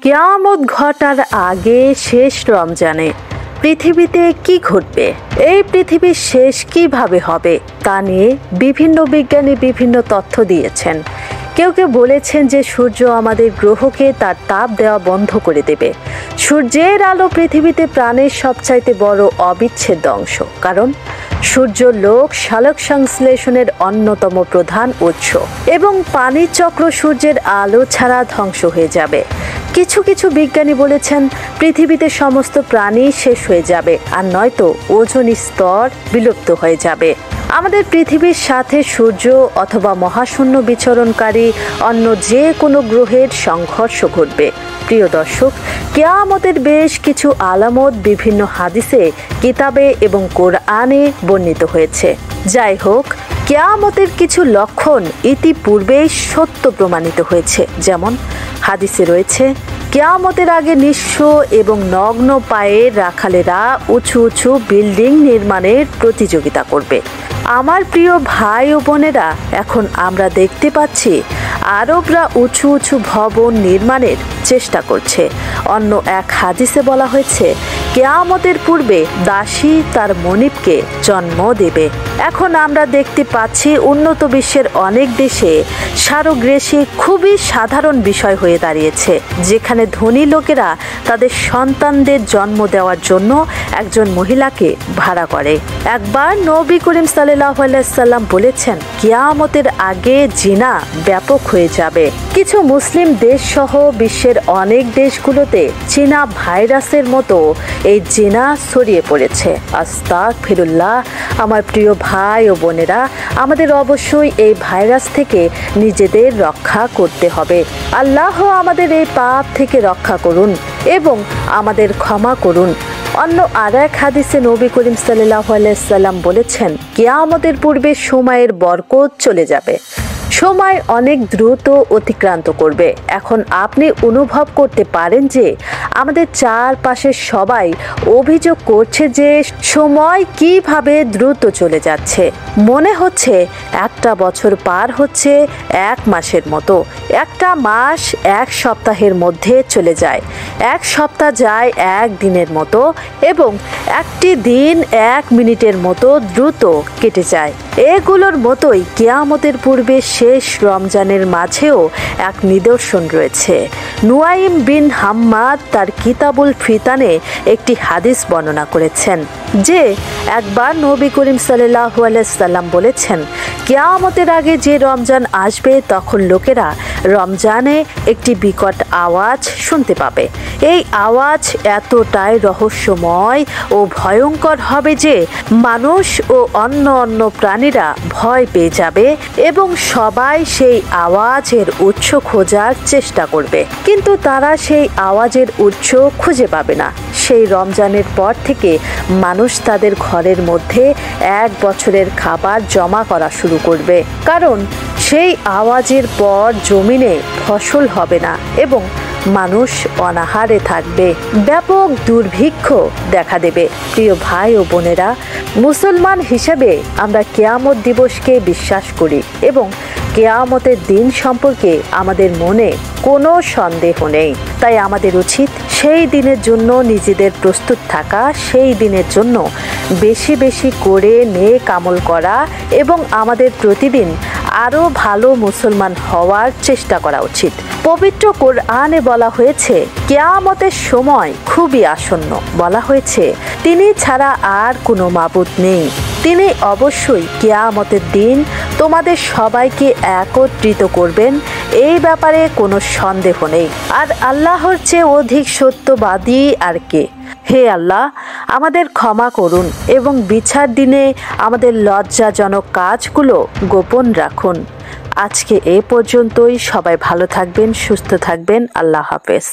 কিয়ামত ঘটার আগে শেষ রমজানে পৃথিবীতে কি ঘটবে, এই পৃথিবীর শেষ কিভাবে হবে তা নিয়ে বিভিন্ন বিজ্ঞানী বিভিন্ন তথ্য দিয়েছেন। কেউ কেউ বলেছেন যে সূর্য আমাদের গ্রহকে তার তাপ দেওয়া বন্ধ করে দেবে। সূর্যের আলো পৃথিবীতে প্রাণের সবচাইতে বড় অবিচ্ছেদ্য অংশ, কারণ সূর্য লোক সালোক সংশ্লেষণের অন্যতম প্রধান উৎস এবং পানির চক্র সূর্যের আলো ছাড়া ধ্বংস হয়ে যাবে। কিছু কিছু বিজ্ঞানী বলেছেন পৃথিবীতে সমস্ত প্রাণী শেষ হয়ে যাবে, আর নয়তো ওজোন স্তর বিলুপ্ত হয়ে যাবে। আমাদের পৃথিবীর সাথে সূর্য অথবা মহাশূন্য বিচরণকারী অন্য যে কোনো গ্রহের সংঘর্ষ ঘটবে। প্রিয় দর্শক, কিয়ামতের বেশ কিছু আলামত বিভিন্ন হাদিসে, কিতাবে এবং কোরআনে বর্ণিত হয়েছে। যাই হোক, কিয়ামতের কিছু লক্ষণ ইতিপূর্বেই সত্য প্রমাণিত হয়েছে। যেমন হাদিসে রয়েছে, কিয়ামতের আগে নিঃস্ব এবং নগ্ন পায়ে রাখালেরা উঁচু উঁচু বিল্ডিং নির্মাণের প্রতিযোগিতা করবে। আমার প্রিয় ভাই ও বোনেরা, এখন আমরা দেখতে পাচ্ছি আরবরা উঁচু উঁচু ভবন নির্মাণের চেষ্টা করছে। অন্য এক হাদিসে বলা হয়েছে, কিয়ামতের পূর্বে দাসী তার মনিবকে জন্ম দেবে। এখন আমরা দেখতে পাচ্ছি উন্নত বিশ্বের অনেক দেশে সারোগেসি খুবই সাধারণ বিষয় হয়ে দাঁড়িয়েছে, যেখানে ধনী লোকেরা তাদের সন্তানদের জন্ম দেওয়ার জন্য একজন মহিলাকে ভাড়া করে। একবার নবী করিম সাল্লাল্লাহু আলাইহি সাল্লাম বলেছেন, কিয়ামতের আগে জিনা ব্যাপক হয়ে যাবে। কিছু মুসলিম দেশ সহ বিশ্বের অনেক দেশগুলোতে চীনা ভাইরাসের মতো এই জিনা ছড়িয়ে পড়েছে। আস্তাগফিরুল্লাহ। আমার প্রিয় ভাই ও বোনেরা, আমাদের অবশ্যই এই ভাইরাস থেকে নিজেদের রক্ষা করতে হবে। আল্লাহ আমাদের এই পাপ থেকে রক্ষা করুন এবং আমাদের ক্ষমা করুন। অন্য আর এক হাদিসে নবী করিম সাল্লাল্লাহু আলাইহি সাল্লাম বলেছেন, কিয়ামতের পূর্বে সময়ের বরকত চলে যাবে, সময় অনেক দ্রুত অতিক্রান্ত করবে। এখন আপনি অনুভব করতে পারেন যে আমাদের চারপাশের সবাই অভিযোগ করছে যে সময় কিভাবে দ্রুত চলে যাচ্ছে। মনে হচ্ছে একটা বছর পার হচ্ছে এক মাসের মতো, একটা মাস এক সপ্তাহের মধ্যে চলে যায়, এক সপ্তাহ যায় এক দিনের মতো এবং একটি দিন এক মিনিটের মতো দ্রুত কেটে যায়। এগুলোর মতোই কিয়ামতের পূর্বে শেষ রমজানের মাঝেও এক নিদর্শন রয়েছে। নুয়াইম বিন হাম্মাদ তার কিতাবুল ফিতানে একটি হাদিস বর্ণনা করেছেন যে একবার নবী করিম সাল্লাল্লাহু আলাইহি সাল্লাম বলেছেন, কিয়ামতের আগে যে রমজান আসবে তখন লোকেরা রমজানে একটি বিকট আওয়াজ শুনতে পাবে। এই আওয়াজ এতটাই রহস্যময় ও ভয়ঙ্কর হবে যে মানুষ ও অন্য প্রাণীরা ভয় পেয়ে যাবে এবং সবাই সেই আওয়াজের উৎস খোঁজার চেষ্টা করবে, কিন্তু তারা সেই আওয়াজের উৎস খুঁজে পাবে না। সেই রমজানের পর থেকে মানুষ তাদের ঘরের মধ্যে এক বছরের খাবার জমা করা শুরু করবে, কারণ সেই আওয়াজের পর জমিনে ফসল হবে না এবং মানুষ অনাহারে থাকবে। ব্যাপক দুর্ভিক্ষ দেখা দেবে। প্রিয় ভাই ও বোনেরা, মুসলমান হিসেবে আমরা কিয়ামত দিবসকে বিশ্বাস করি এবং কিয়ামতের দিন সম্পর্কে আমাদের মনে কোনো সন্দেহ নেই। তাই আমাদের উচিত সেই দিনের জন্য নিজেদের প্রস্তুত থাকা, সেই দিনের জন্য বেশি বেশি করে নেক আমল করা এবং আমাদের প্রতিদিন আরও ভালো মুসলমান হওয়ার চেষ্টা করা উচিত। পবিত্র কোরআনে বলা হয়েছে, কিয়ামতের সময় খুবই আসন্ন। বলা হয়েছে, তিনি ছাড়া আর কোনো মাবুদ নেই। তিনি অবশ্যই কিয়ামতের দিন তোমাদের সবাইকে একত্রিত করবেন, এই ব্যাপারে কোনো সন্দেহ নেই। আর আল্লাহর চেয়ে অধিক সত্যবাদী আর কে? হে আল্লাহ, আমাদের ক্ষমা করুন এবং বিচার দিনে আমাদের লজ্জাজনক কাজগুলো গোপন রাখুন। আজকে এ পর্যন্তই। সবাই ভালো থাকবেন, সুস্থ থাকবেন। আল্লাহ হাফেজ।